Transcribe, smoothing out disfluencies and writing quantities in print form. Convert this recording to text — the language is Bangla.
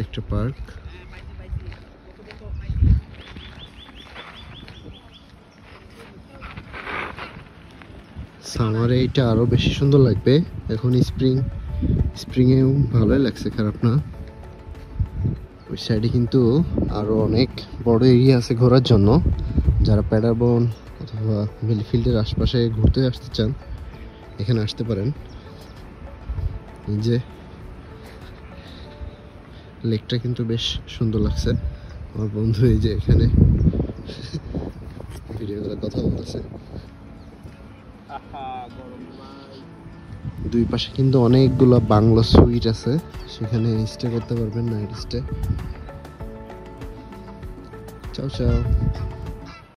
একটা পার্ক। সামারে এটা আরো বেশি সুন্দর লাগবে। এখন স্প্রিং এও ভালোই লাগছে, খারাপ না। ওই সাইডে কিন্তু আরো অনেক বড় এরিয়া আছে ঘোরার জন্য। যারা প্যাডারবন অথবা ভ্যালিফিল্ডের আশপাশে ঘুরতে আসতে চান এখানে আসতে পারেন। এই যে লেকটা কিন্তু বেশ সুন্দর লাগছে। আমার বন্ধু এই যে এখানে ভিডিও করে কথা বলতেছে। দুই পাশে কিন্তু অনেকগুলো বাংলো সুইট আছে, সেখানে স্টে করতে পারবেন, নাইট স্টে। চাও চাও।